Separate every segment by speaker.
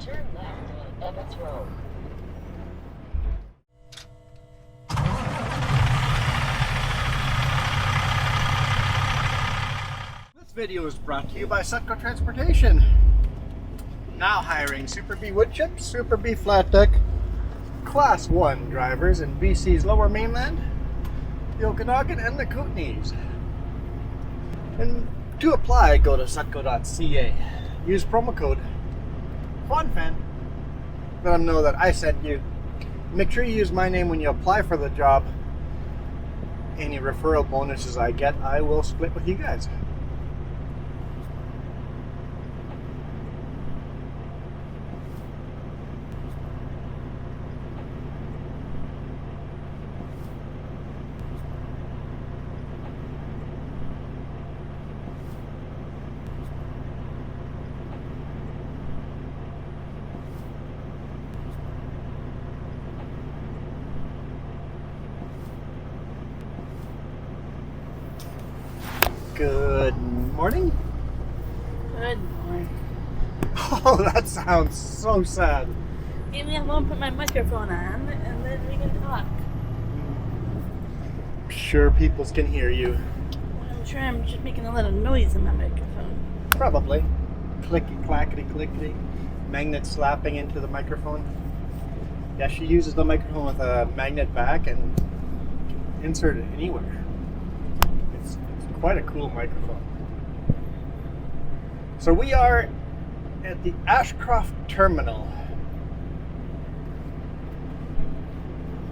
Speaker 1: Turn left on Ebbets Road.
Speaker 2: This video is brought to you by SONY Transportation. Now hiring Super B wood chip, Super B flat deck, Class 1 drivers in BC's Lower Mainland, the Okanagan, and the Kootenays. And to apply, go to sutco.ca. Use promo code FUNFAN. Let them know that I sent you. Make sure you use my name when you apply for the job. Any referral bonuses I get, I will split with you guys. Good morning.
Speaker 3: Good morning.
Speaker 2: Oh, that sounds so sad.
Speaker 3: Give me a moment to put my microphone on and then we can talk.
Speaker 2: Sure, people can hear you.
Speaker 3: I'm sure I'm just making a lot of noise in my microphone.
Speaker 2: Probably. Clicky, clackety, clickety. Magnet slapping into the microphone. Yeah, she uses the microphone with a magnet back and can insert it anywhere. It's quite a cool microphone. So we are at the Ashcroft terminal.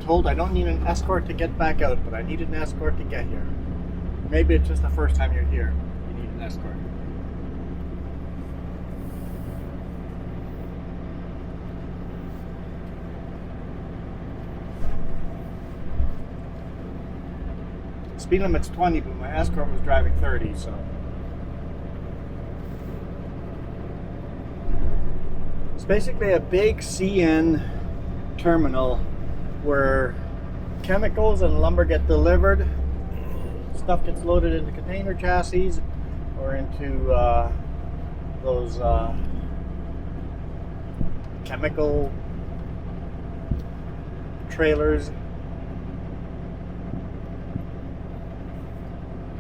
Speaker 2: Told I don't need an escort to get back out, but I need an escort to get here. Maybe it's just the first time you're here. You need an escort. Speed limit's 20, but my escort was driving 30, so. It's basically a big CN terminal where chemicals and lumber get delivered. Stuff gets loaded into container chassis or into those chemical trailers.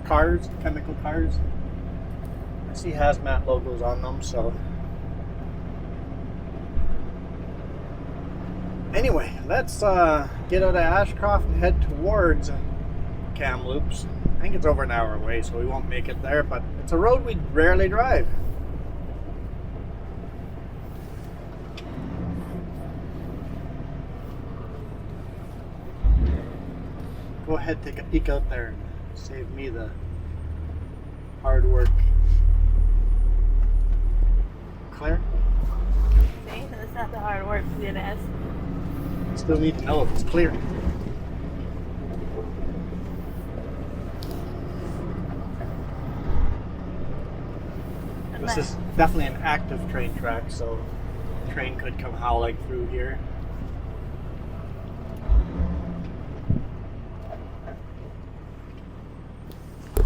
Speaker 2: Cars, chemical cars. I see hazmat logos on them, so. Anyway, let's get out of Ashcroft and head towards Kamloops. I think it's over an hour away, so we won't make it there, but it's a road we rarely drive. Go ahead, take a peek out there and save me the hard work. Claire?
Speaker 3: See, that's not the hard work for you to ask.
Speaker 2: Still need to know if it's clear. This is definitely an active train track, so the train could come howling through here.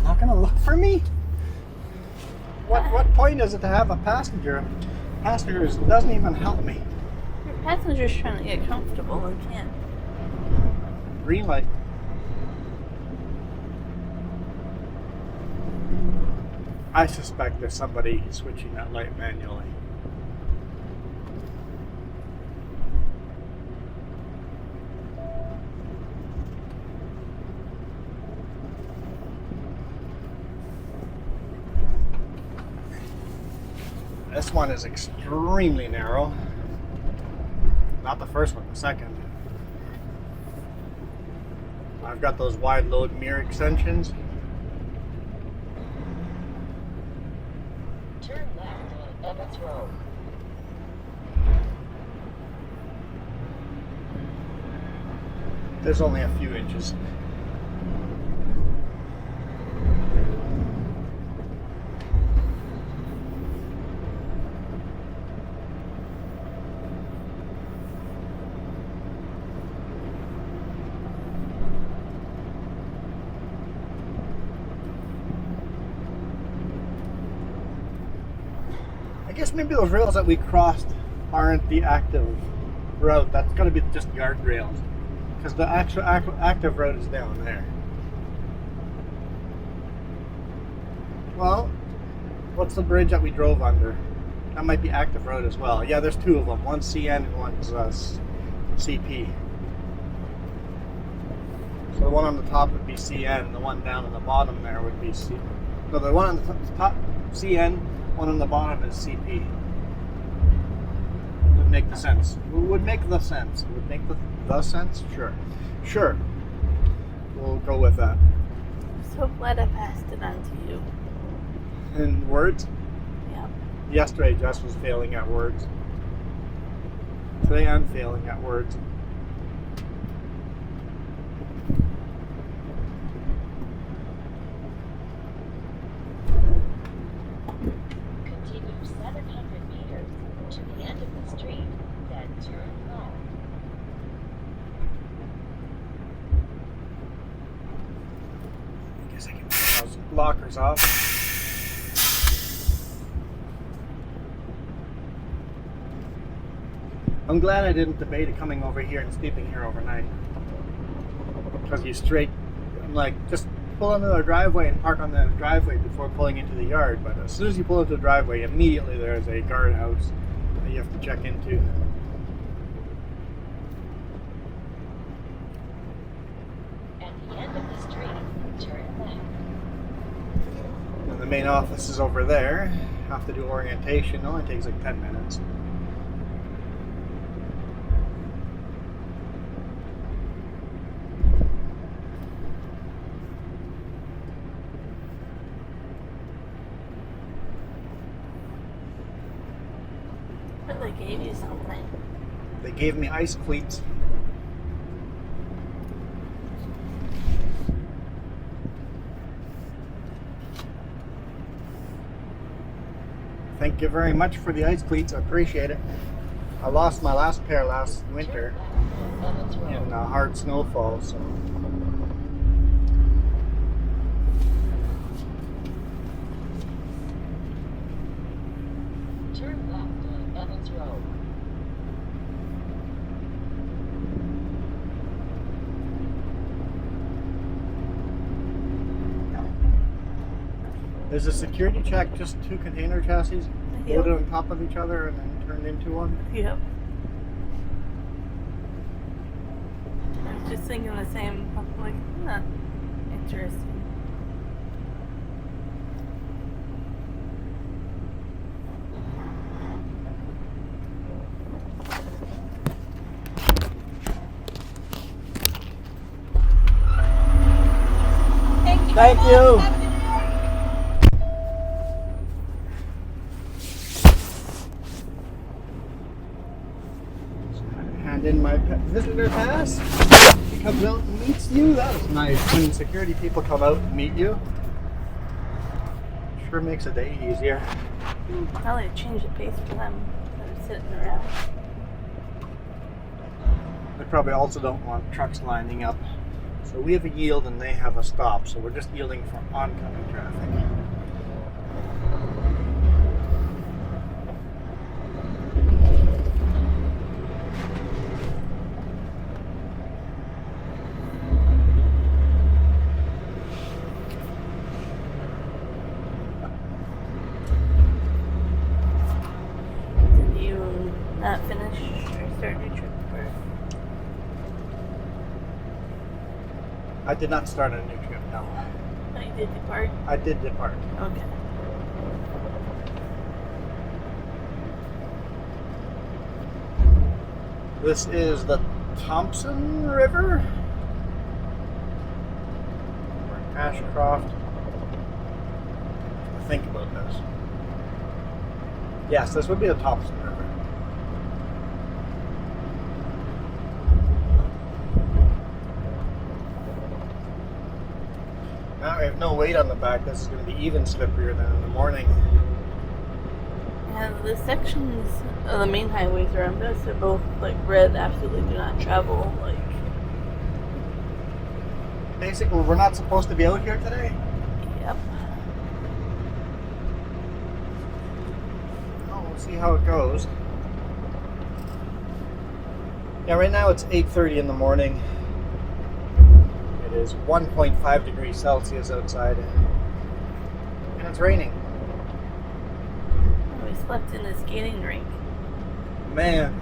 Speaker 2: Not gonna look for me? What point is it to have a passenger? Passenger doesn't even help me.
Speaker 3: Your passenger's trying to get comfortable and can't.
Speaker 2: Green light. I suspect there's somebody switching that light manually. This one is extremely narrow. Not the first one, the second. I've got those wide load mirror extensions.
Speaker 1: Turn left on Ebbets Road.
Speaker 2: There's only a few inches. I guess maybe those rails that we crossed aren't the active route. That's going to be just guardrails, because the actual active road is down there. Well, what's the bridge that we drove under? That might be active road as well. Yeah, there's two of them. One's CN and one's CP. So the one on the top would be CN, and the one down on the bottom there would be C. No, the one on the top CN, one on the bottom is CP. Would make the sense. Would make the sense. Would make the sense? Sure. Sure. We'll go with that.
Speaker 3: I'm so glad I passed it on to you.
Speaker 2: In words?
Speaker 3: Yeah.
Speaker 2: Yesterday, Jess was failing at words. Today, I'm failing at words.
Speaker 1: Continue 700 meters to the end of the street, then turn left.
Speaker 2: I guess I can turn those blockers off. I'm glad I didn't debate it coming over here and sleeping here overnight. Because I'm like, just pull into the driveway and park on the driveway before pulling into the yard. But as soon as you pull into the driveway, immediately there's a guardhouse that you have to check into.
Speaker 1: At the end of the street, turn left.
Speaker 2: And the main office is over there. Have to do orientation. It only takes like 10 minutes.
Speaker 3: But they gave you something.
Speaker 2: They gave me ice cleats. Thank you very much for the ice cleats. I appreciate it. I lost my last pair last winter
Speaker 1: Evans Road.
Speaker 2: in hard snowfall, so.
Speaker 1: Turn left on Evans Road.
Speaker 2: Is a security check just two container chassis
Speaker 3: Yep.
Speaker 2: loaded on top of each other and then turned into one?
Speaker 3: Yep. I was just thinking the same. Like, huh, interesting.
Speaker 2: Thank you. Hand in my visitor pass. He comes out and meets you. That is nice. When security people come out and meet you, sure makes a day easier.
Speaker 3: Probably change the pace for them that are sitting around.
Speaker 2: They probably also don't want trucks lining up. So we have a yield and they have a stop. So we're just yielding for oncoming traffic.
Speaker 3: Did you not finish or start your trip? Or?
Speaker 2: I did not start a new trip, no.
Speaker 3: Oh, you did depart?
Speaker 2: I did depart.
Speaker 3: Okay.
Speaker 2: This is the Thompson River. Or Ashcroft. Think about this. Yes, this would be the Thompson River. Now we have no weight on the back. This is going to be even slipperier than in the morning.
Speaker 3: Yeah, the sections of the main highways around us are both like red, absolutely do not travel. Like,
Speaker 2: Basically, we're not supposed to be out here today.
Speaker 3: yep.
Speaker 2: Oh, we'll see how it goes. Yeah, right now it's 8:30 in the morning. It is 1.5 degrees Celsius outside, and it's raining.
Speaker 3: We slept in a skating rink.
Speaker 2: Man,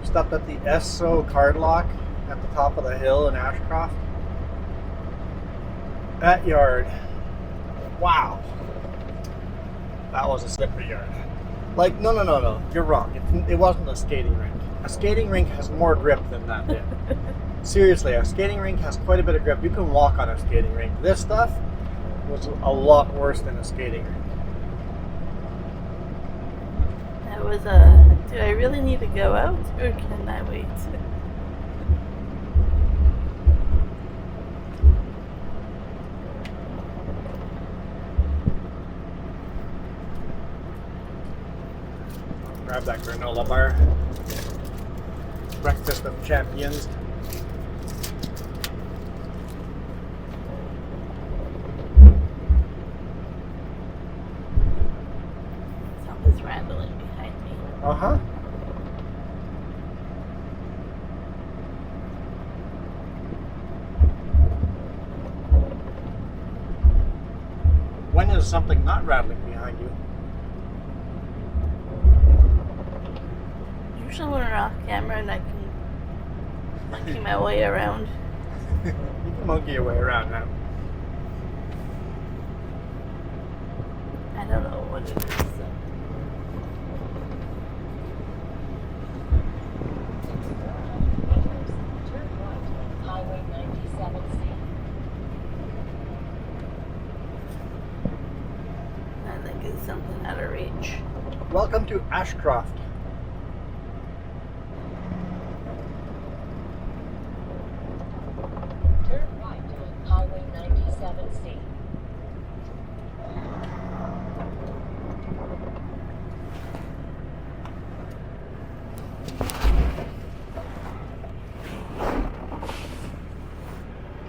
Speaker 2: stopped at the SO card lock at the top of the hill in Ashcroft. That yard, wow, that was a slippery yard. Like, no, you're wrong. It wasn't a skating rink. A skating rink has more grip than that did. Seriously, a skating rink has quite a bit of grip. You can walk on a skating rink. This stuff was a lot worse than a skating rink.
Speaker 3: That was do I really need to go out or can I wait?
Speaker 2: Grab that granola bar. Breakfast of champions.
Speaker 3: Something's rambling behind me.
Speaker 2: Uh-huh. When is something not rattling behind you?
Speaker 3: Usually when we're off camera and I can monkey my way around.
Speaker 2: You can monkey your way around now.
Speaker 3: I don't know what it is.
Speaker 1: Turn right, Highway 97C.
Speaker 3: I think it's something out of reach.
Speaker 2: Welcome to Ashcroft.
Speaker 1: Turn right, Highway 97C.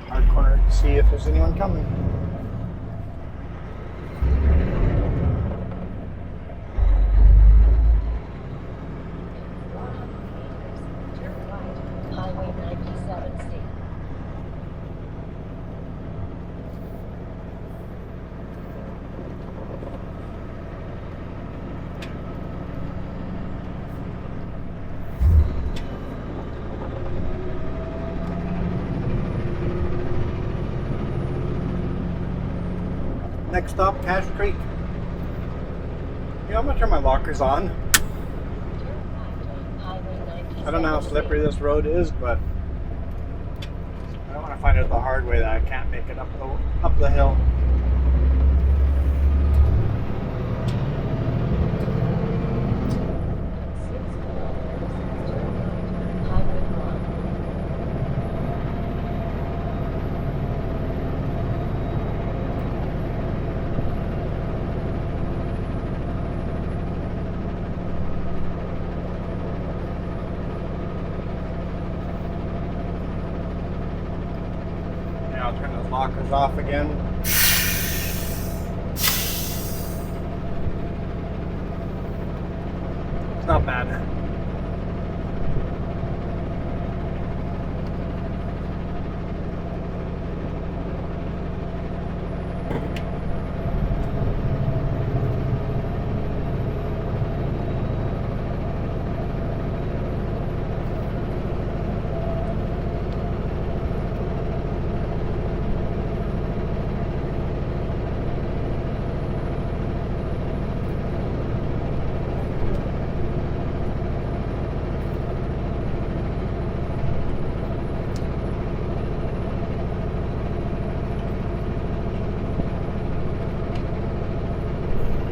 Speaker 2: Hard corner to see if there's anyone coming.
Speaker 1: Turn right, Highway 97C.
Speaker 2: Next stop, Cache Creek. You know, I'm gonna turn my lockers on.
Speaker 1: Turn right, Highway 97C.
Speaker 2: I don't know how slippery this road is, but I don't want to find out the hard way that I can't make it up the hill. I'll turn those lockers off again. It's not bad.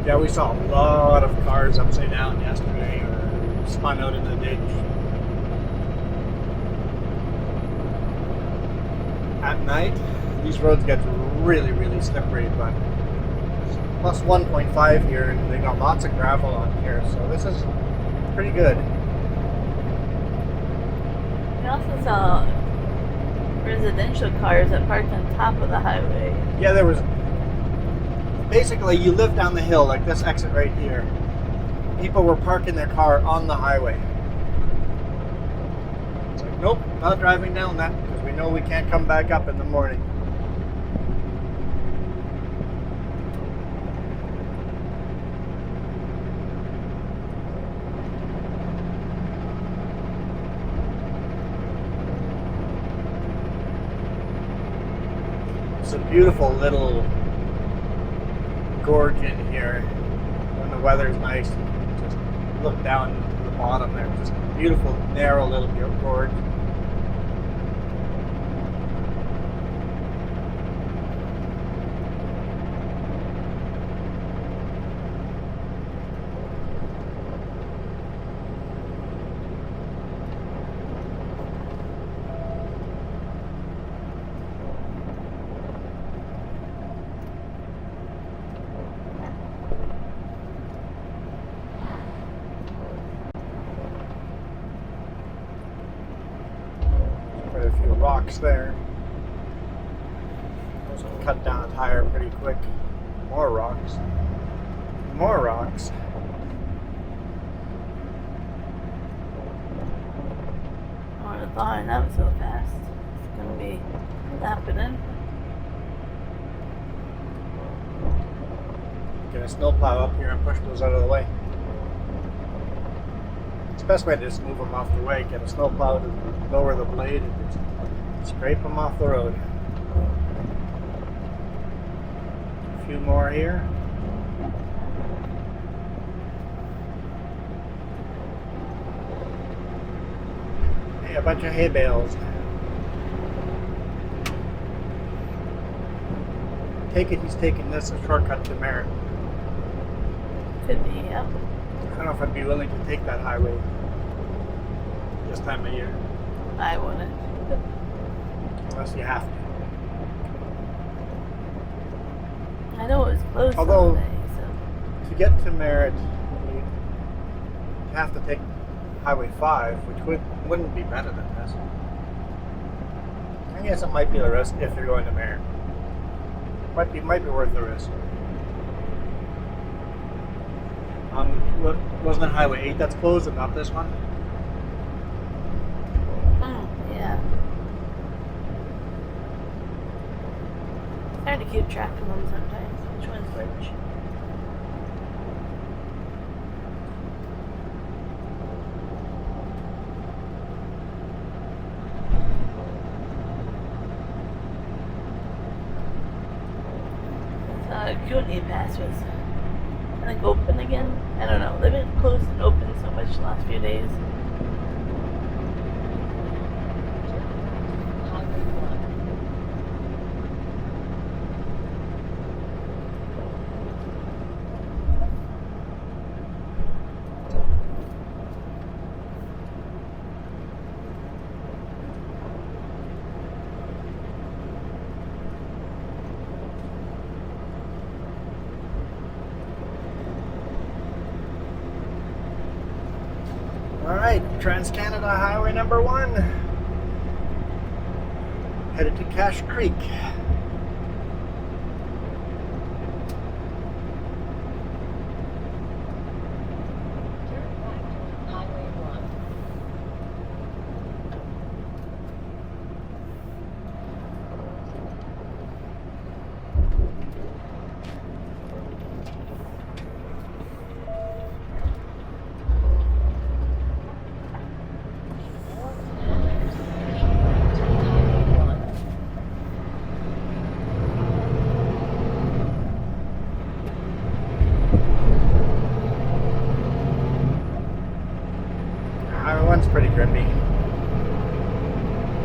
Speaker 2: Yeah, we saw a lot of cars upside down yesterday or spun out in the ditch. At night, these roads get really, really slippery, but it's plus 1.5 here, and they got lots of gravel on here, so this is pretty good.
Speaker 3: We also saw residential cars that parked on top of the highway.
Speaker 2: Yeah, there was. Basically, you live down the hill, like this exit right here. People were parking their car on the highway. Nope, not driving down that because we know we can't come back up in the morning. It's a beautiful little gorge in here when the weather's nice. Just look down to the bottom there. Just a beautiful, narrow little gorge. Quite a few rocks there. Those will cut down a tire pretty quick. More rocks. More rocks.
Speaker 3: I would have thought that was so fast. It's gonna be happening.
Speaker 2: Get a snowplow up here and push those out of the way. It's the best way to just move them off the way. Get a snowplow to lower the blade and just scrape them off the road. A few more here. Hey, a bunch of hay bales. Take it he's taking this a shortcut to Merritt.
Speaker 3: Could be, yep.
Speaker 2: I don't know if I'd be willing to take that highway this time of year,
Speaker 3: I wouldn't.
Speaker 2: unless you have to.
Speaker 3: I know it was close
Speaker 2: Although-
Speaker 3: one day, so.
Speaker 2: To get to Merritt, you have to take Highway 5, which wouldn't be better than this. I guess it might be the risk if you're going to Merritt. Might be worth the risk. Wasn't it Highway 8 that's closed and not this one?
Speaker 3: Yeah. It's hard to keep track of them sometimes. Which one's which? Kootenai Pass was, I think, open again. I don't know. They've been closed and open so much the last few days.
Speaker 1: Highway 1.
Speaker 2: Alright, Trans-Canada Highway number 1. Headed to Cache Creek.
Speaker 1: Turn back to Highway 1.
Speaker 2: Highway 1's pretty grippy.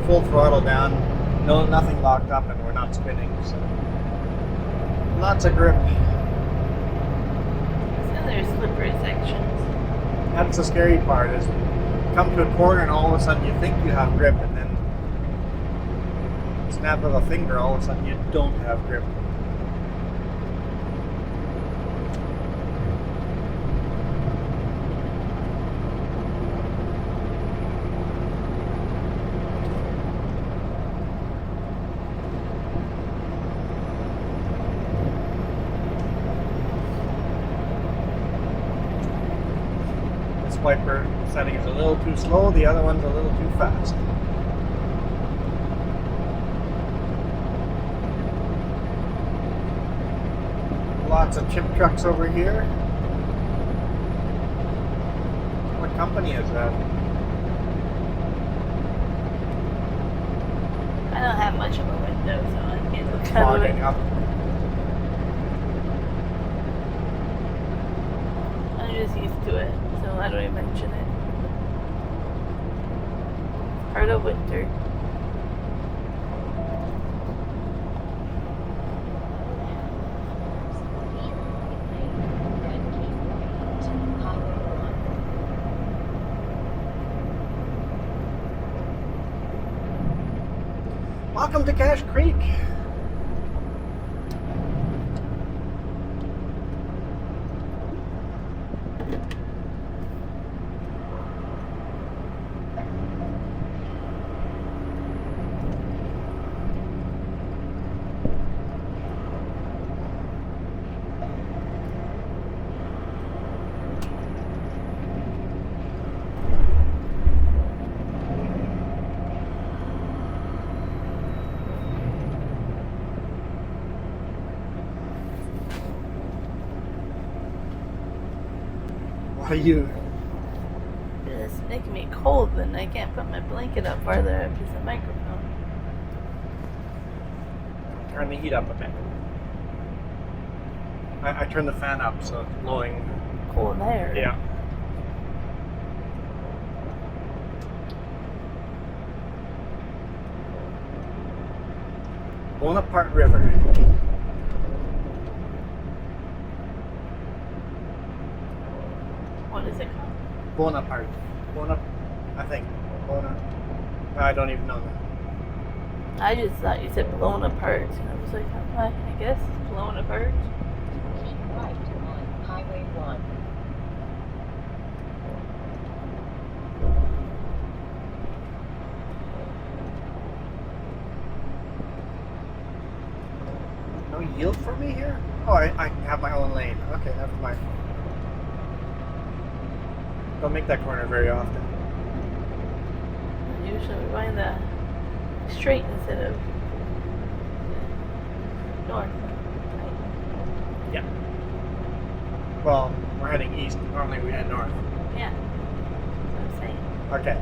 Speaker 2: Full throttle down, nothing locked up, and we're not spinning, so lots of grip.
Speaker 3: So there's slippery sections.
Speaker 2: That's the scary part, is you come to a corner and all of a sudden you think you have grip, and then snap of a finger, all of a sudden you don't have grip. This wiper setting is a little too slow, the other one's a little too fast. Lots of chip trucks over here. What company is that?
Speaker 3: I don't have much of a window, so I can't look out of it.
Speaker 2: Fogging up.
Speaker 3: I'm just used to it, so I don't even mention it. Part of winter.
Speaker 2: Welcome to Cache Creek. Why you?
Speaker 3: It's making me cold, and I can't put my blanket up farther up to the microphone.
Speaker 2: Turn the heat up a bit. I turned the fan up so it's blowing.
Speaker 3: Cold air.
Speaker 2: Yeah. Bonaparte River.
Speaker 3: What is it called?
Speaker 2: Bonaparte. I think. I don't even know that.
Speaker 3: I just thought you said blown apart. I was like, I guess blown apart.
Speaker 1: Keep right on Highway 1.
Speaker 2: No yield for me here? Oh, I have my own lane. Okay, never mind. Don't make that corner very often.
Speaker 3: Usually we find the straight instead of north. Right?
Speaker 2: Yeah. Well, we're heading east. Normally we head north.
Speaker 3: Yeah. That's what I'm saying.
Speaker 2: Okay.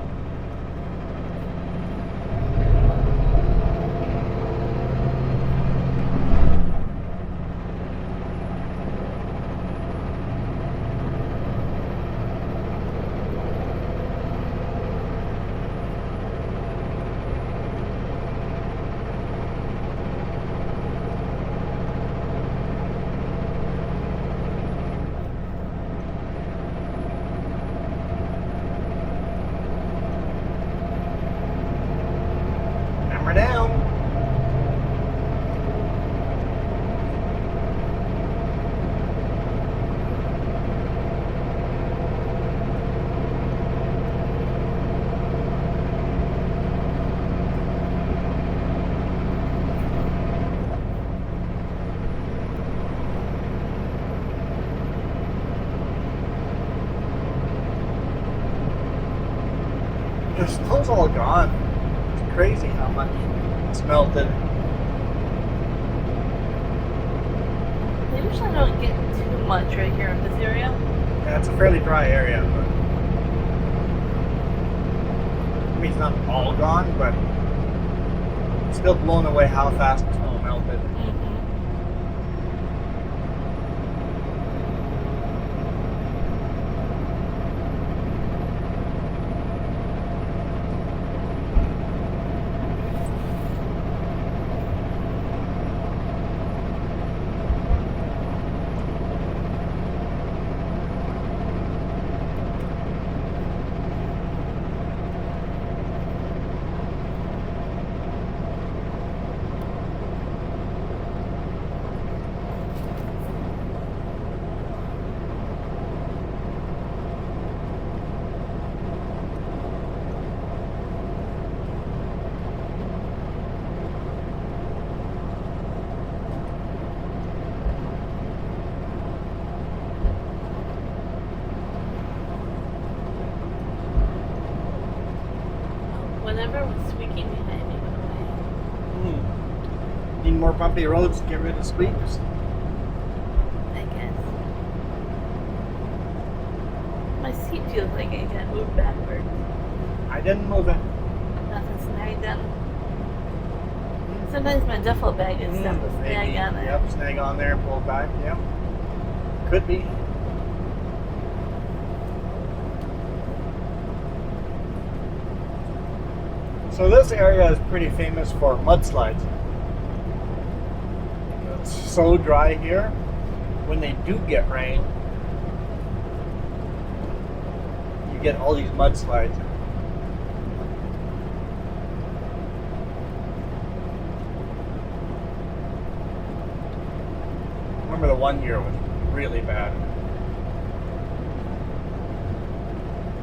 Speaker 2: Hammer down. The snow's all gone. It's crazy how much it's melted.
Speaker 3: They usually don't get too much right here in this area.
Speaker 2: Yeah, it's a fairly dry area, but I mean it's not all gone, but it's still blown away how fast the snow melted.
Speaker 3: Whatever was squeaking behind me went away.
Speaker 2: Need more bumpy roads to get rid of squeaks.
Speaker 3: I My seat feels like it got moved backwards.
Speaker 2: I didn't move it.
Speaker 3: Nothing snagged on. Sometimes my duffel bag is stuck with snag on it.
Speaker 2: Yep, snag on there, pull back. Yep. Could be. So this area is pretty famous for mudslides. It's so dry here. When they do get rain, you get all these mudslides. I remember the one year was really bad.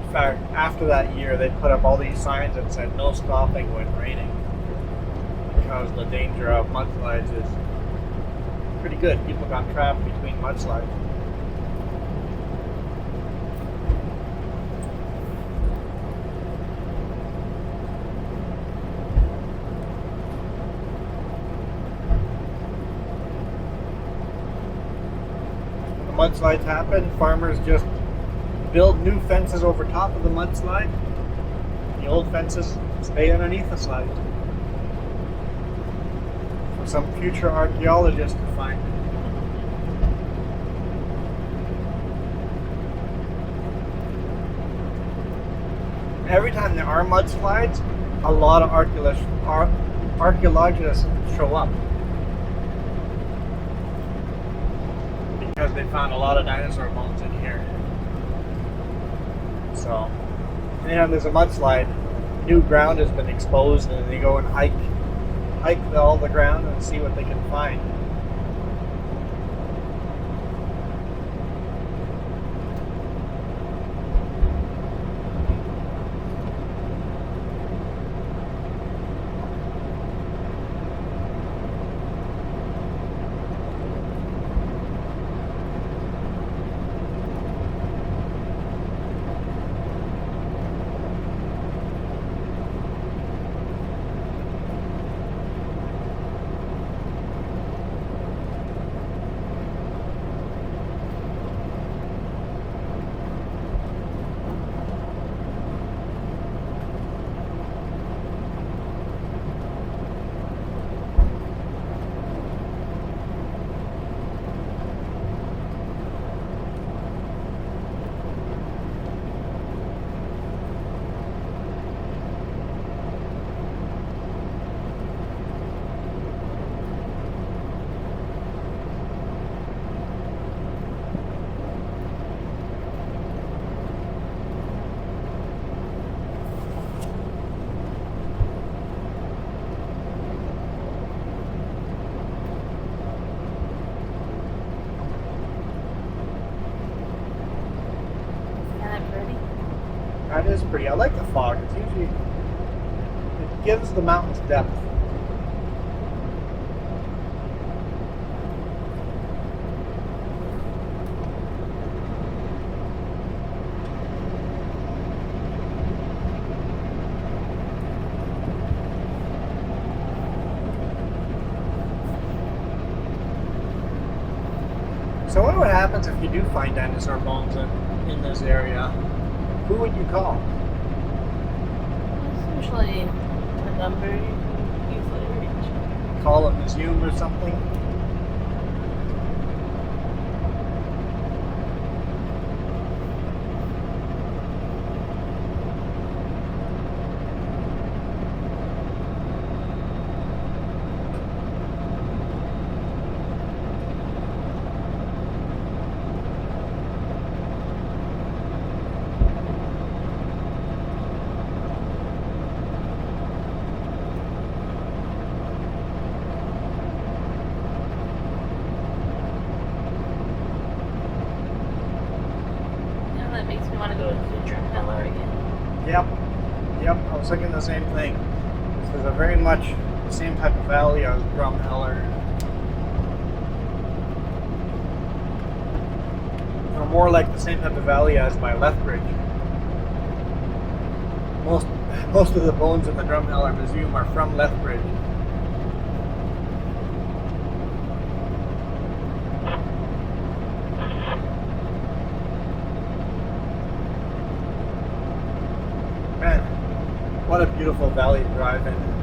Speaker 2: In fact, after that year, they put up all these signs that said no stopping when raining, because the danger of mudslides is pretty good. People got trapped between mudslides. When the mudslides happen, farmers just build new fences over top of the mudslide. The old fences stay underneath the slide. For some future archaeologist to find. Every time there are mudslides, a lot of archaeologists show up. Because they found a lot of dinosaur bones in here. So, anytime there's a mudslide, new ground has been exposed, and they go and hike all the ground and see what they can find. That is pretty. I like the fog. It's usually, it gives the mountains depth. So I wonder what happens if you do find dinosaur bones in this area. Who would you call?
Speaker 3: It's usually a number you can easily reach.
Speaker 2: Call a museum or something?
Speaker 3: That makes me want to go to the Drum Heller again.
Speaker 2: Yep, I was thinking the same thing. This is a very much the same type of valley as Drumheller. Or more like the same type of valley as my Lethbridge. Most of the bones in the Drumheller Museum are from Lethbridge. What a beautiful valley to drive in.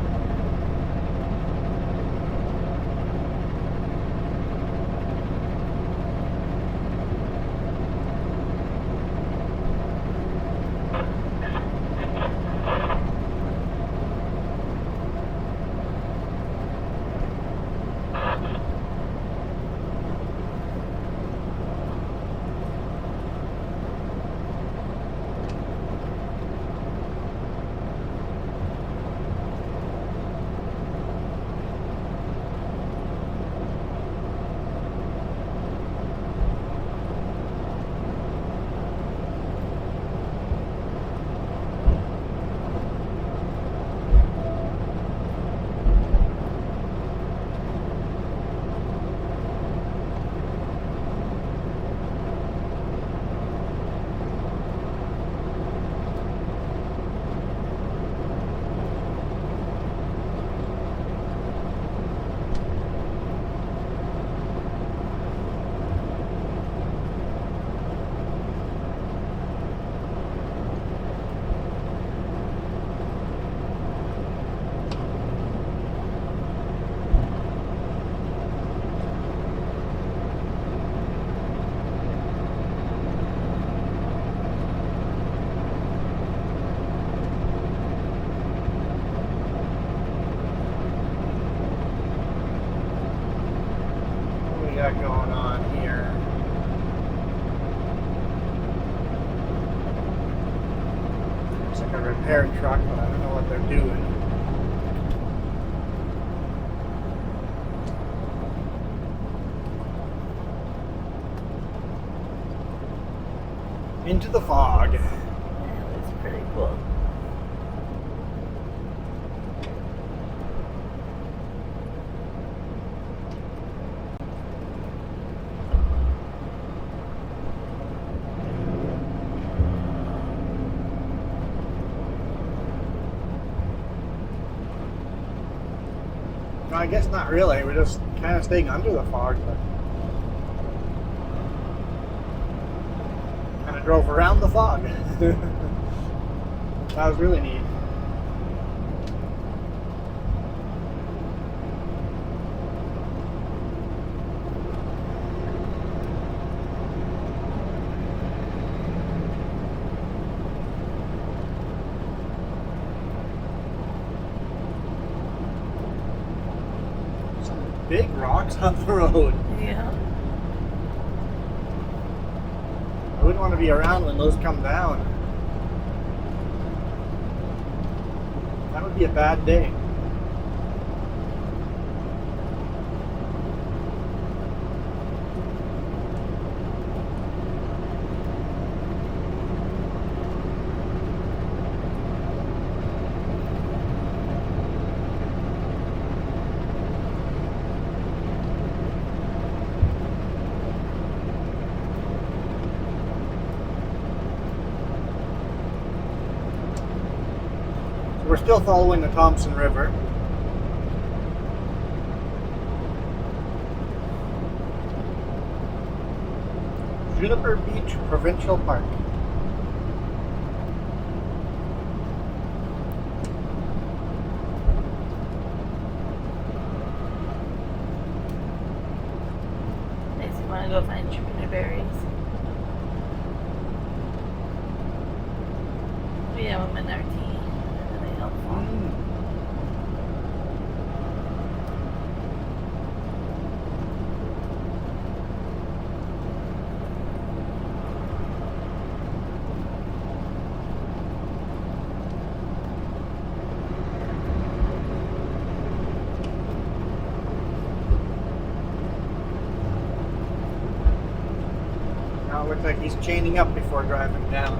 Speaker 2: Got going on here. It's like a repair truck, but I don't know what they're doing. Into the fog.
Speaker 3: Yeah, it was pretty cool.
Speaker 2: No, I guess not really. We're just kind of staying under the fog, but kind of drove around the fog. That was really neat. Big rocks on the road.
Speaker 3: Yeah.
Speaker 2: I wouldn't want to be around when those come down. That would be a bad day. We're still following the Thompson River. Juniper Beach Provincial Park.
Speaker 3: Makes me want to go find Jupiter berries. We have them in our tea. They're really helpful.
Speaker 2: Now it looks like he's chaining up before driving down.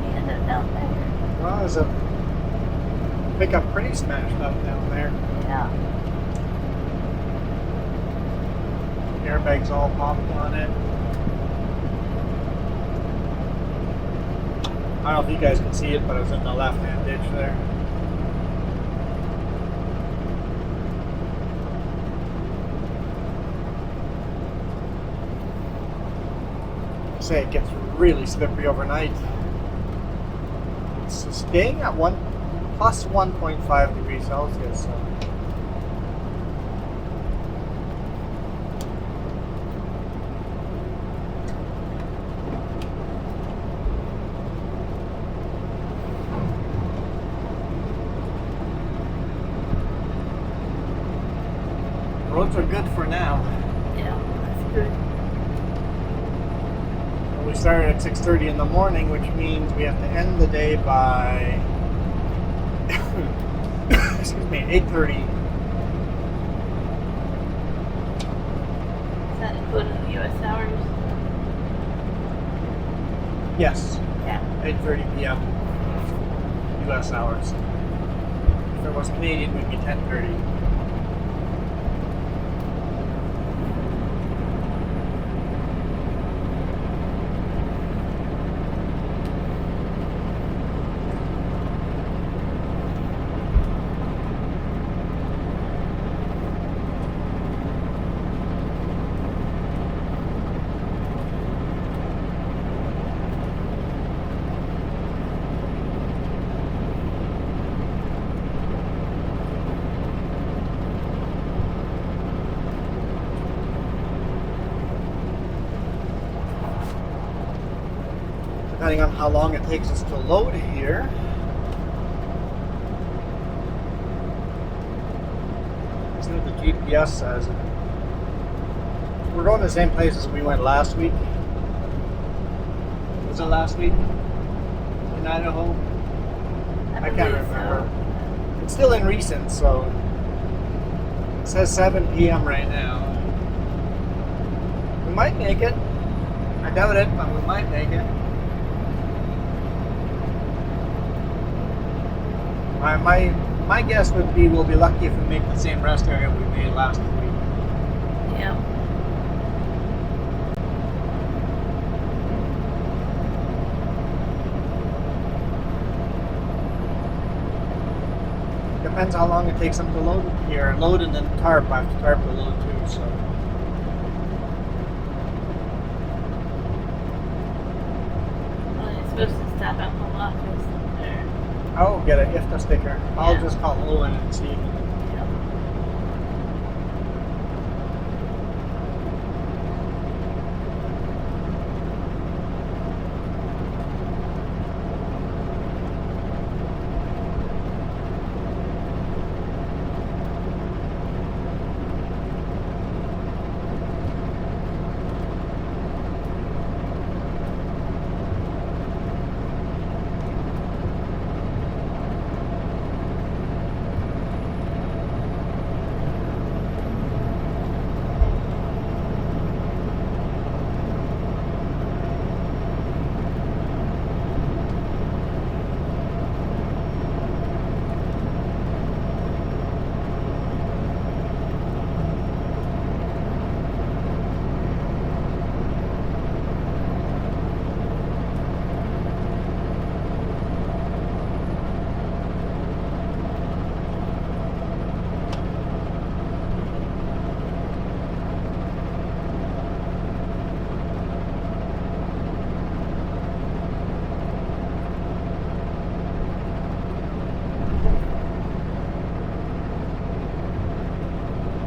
Speaker 3: We end up down there.
Speaker 2: Well, there's a pickup pretty smashed up down there.
Speaker 3: Yeah.
Speaker 2: Airbags all popped on it. I don't know if you guys can see it, but I was in the left-hand ditch there. Say it gets really slippery overnight. It's staying at plus 1.5 degrees Celsius. So. Roads are good for now.
Speaker 3: Yeah, that's good.
Speaker 2: We started at 6:30 in the morning, which means we have to end the day by excuse me, 8:30.
Speaker 3: Is that including the US hours?
Speaker 2: Yes,
Speaker 3: Yeah.
Speaker 2: 8:30 p.m. US hours. If it was Canadian, it would be 10:30. Depending on how long it takes us to load here. See what the GPS says. We're going to the same place as we went last week. Was it last week? In Idaho? I can't
Speaker 3: believe
Speaker 2: remember. It's still in recent, so it says 7 p.m. right now. We might make it. I doubt it, but we might make it. My guess would be we'll be lucky if we make the same rest area we made last week.
Speaker 3: Yeah.
Speaker 2: Depends how long it takes them to load here. Load and then tarp. I have to tarp the load too, so.
Speaker 3: Well, you're supposed to stop at home office there.
Speaker 2: I'll get a IFTA sticker. I'll
Speaker 3: Yeah.
Speaker 2: just call Owen and see.
Speaker 3: Yeah.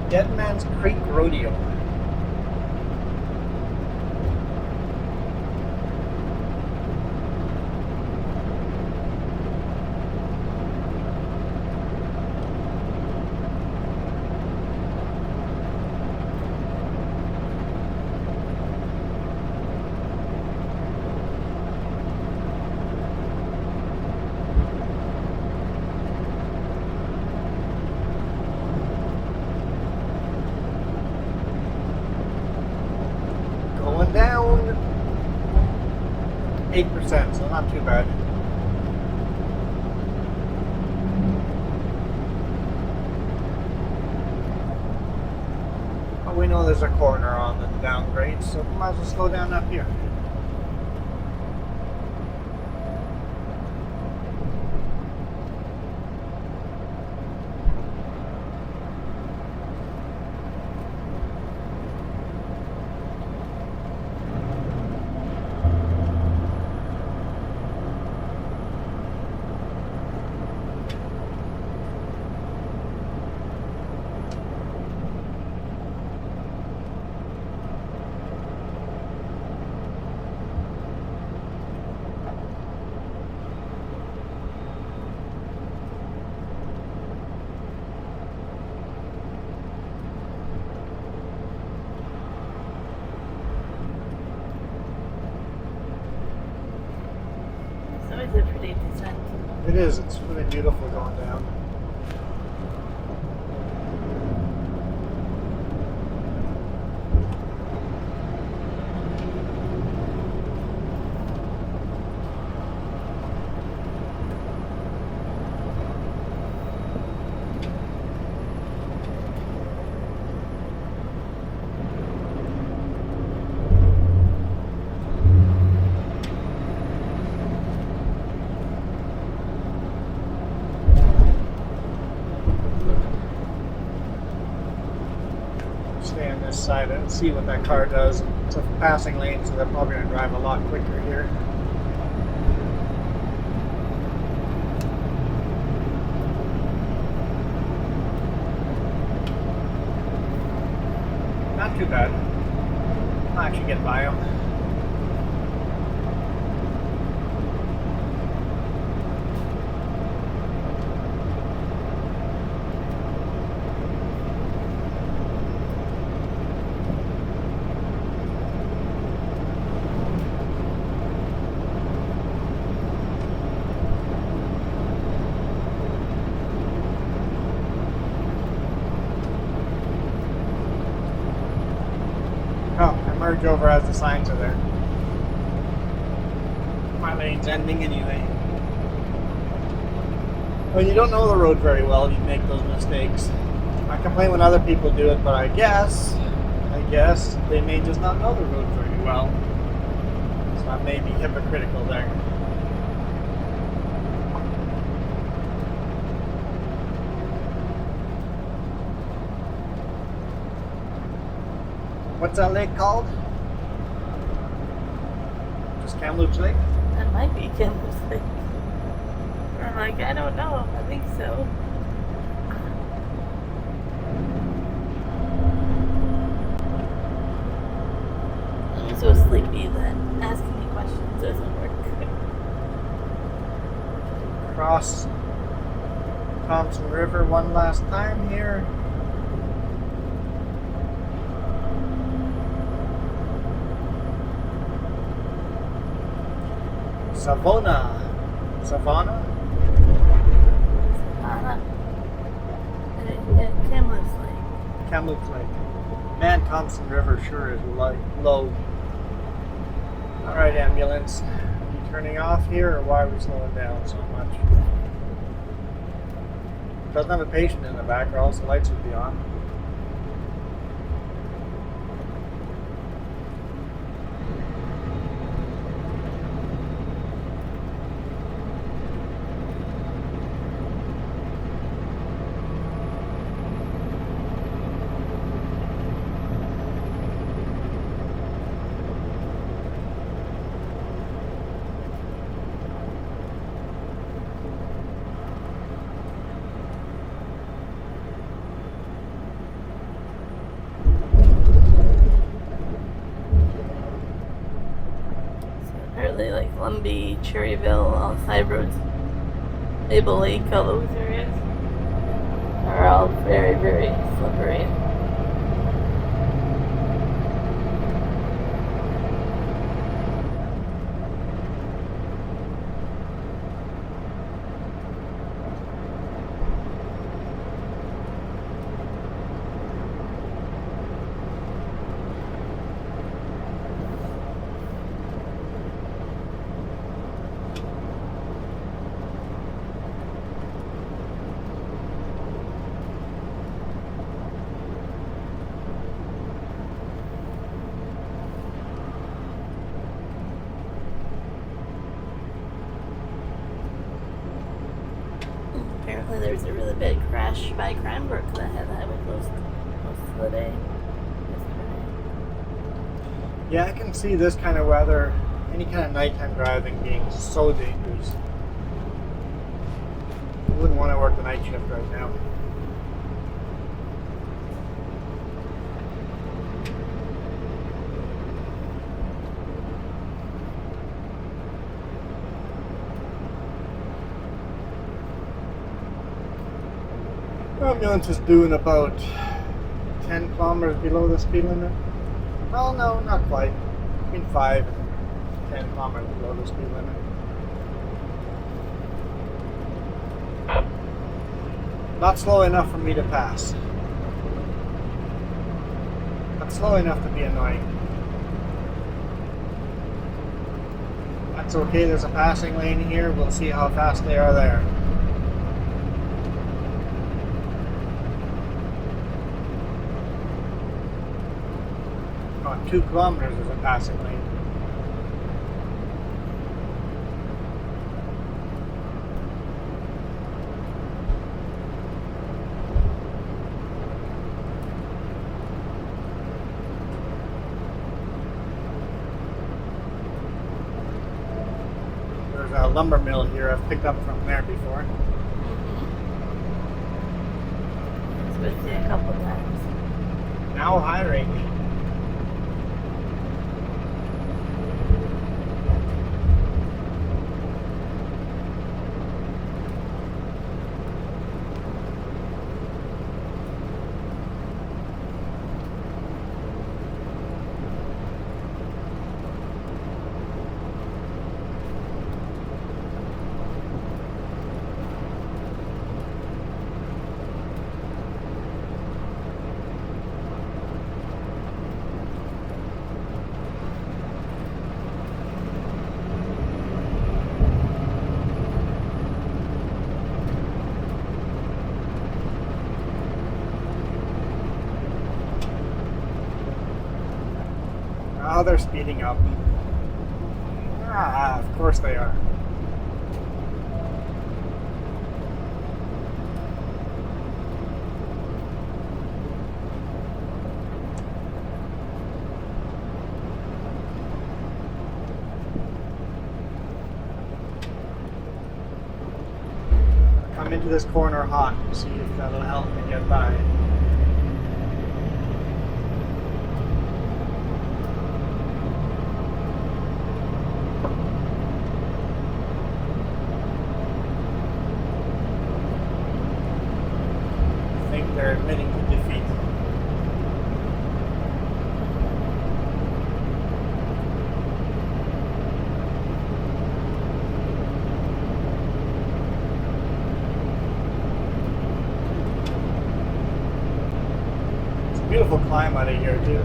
Speaker 2: Dead Man's Creek Rodeo. Going down 8%, so not too bad. Oh, we know there's a corner on the downgrade, so we might as well slow down up here.
Speaker 3: It's always a pretty descent.
Speaker 2: It is, it's really beautiful going down. Stay on this side and see what that car does. It's a passing lane, so they're probably going to drive a lot quicker here. Not too bad. I'll actually get by them. Oh, I merge over as the signs are there. My lane's ending anyway. When you don't know the road very well, you make those mistakes. I complain when other people do it, but I guess they may just not know the road very well. So I may be hypocritical there. What's that lake called? Just Kamloops Lake?
Speaker 3: That might be Kamloops Lake. I'm like, I don't know. I think so. I'm so sleepy that asking me questions doesn't work.
Speaker 2: Cross Thompson River one last time here. Savannah.
Speaker 3: Savannah? Yeah, Kamloops Lake.
Speaker 2: Kamloops Lake. Man, Thompson River sure is low. Alright, ambulance. Are you turning off here, or why are we slowing down so much? Doesn't have a patient in the back, or else the lights would be on.
Speaker 3: Apparently, like Lumbee, Cherryville, all the side roads, Maple Lake, all those areas are all very, very slippery. Apparently there's a really big crash by Cranbrook that had the highway closed most of the day yesterday.
Speaker 2: Yeah, I can see this kind of weather, any kind of nighttime driving being so dangerous. I wouldn't want to work the night shift right now. Ambulance is doing about 10 kilometers below the speed limit. Well, no, not quite. Between 5 and 10 kilometers below the speed limit. Not slow enough for me to pass. Not slow enough to be annoying. That's okay, there's a passing lane here. We'll see how fast they are there. On 2 kilometers there's a passing lane. There's a lumber mill here. I've picked up from there before.
Speaker 3: It's been there a couple times.
Speaker 2: Now hiring. Oh, they're speeding up. Ah, of course they are. Come into this corner hot and see if that'll help me get by. They're admitting to defeat. It's a beautiful climb out of here too.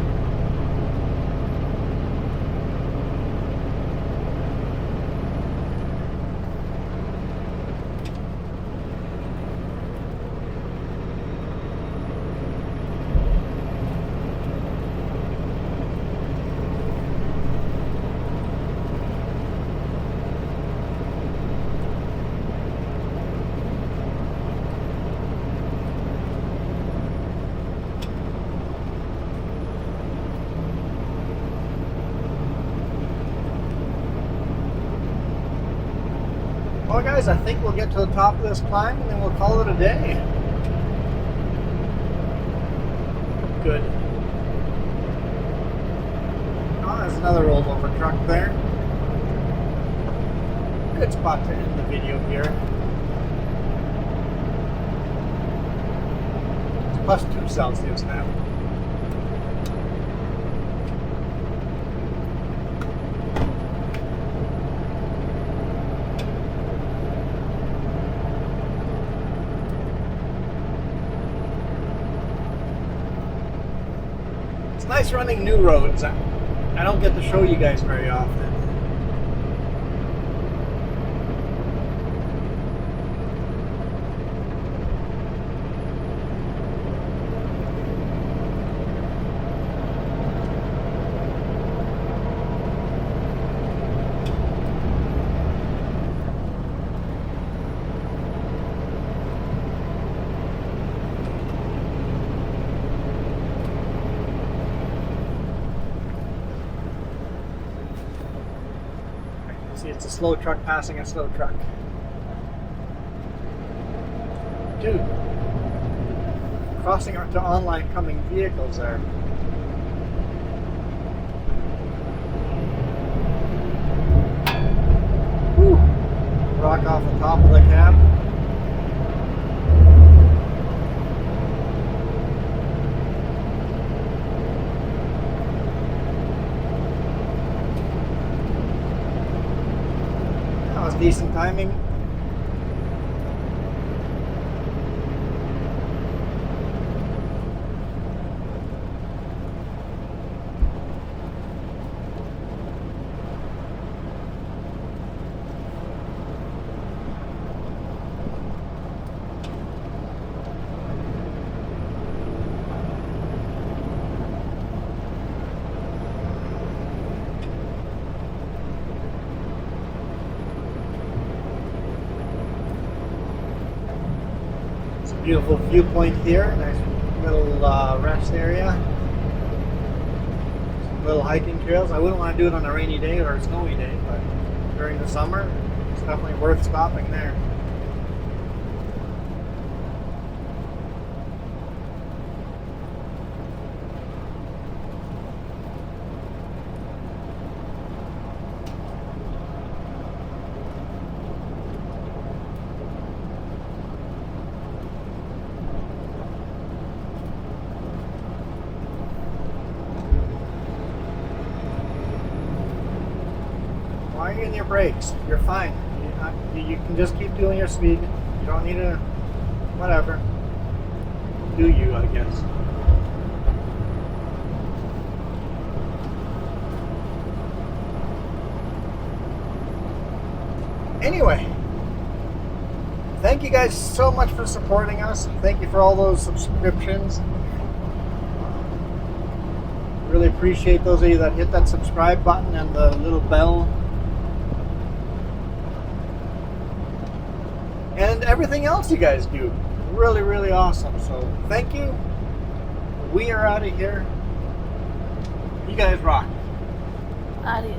Speaker 2: Well guys, I think we'll get to the top of this climb and then we'll call it a day. Good. Oh, there's another rolled over truck there. Good spot to end the video here. It's plus 2 Celsius now. It's nice running new roads. I don't get to show you guys very often. See, it's a slow truck passing a slow truck. Dude, crossing to online coming vehicles there. Whew. Rock off the top of the cab. That was decent timing. Beautiful viewpoint here, nice little rest area. Some little hiking trails. I wouldn't want to do it on a rainy day or a snowy day, but during the summer, it's definitely worth stopping there. Why are you in your brakes? You're fine. You can just keep doing your speed. You don't need to, whatever. Do you, I guess. Anyway, thank you guys so much for supporting us. Thank you for all those subscriptions. Really appreciate those of you that hit that subscribe button and the little bell. And everything else you guys do. Really, really awesome. So thank you. We are out of here. You guys rock.
Speaker 3: Adios.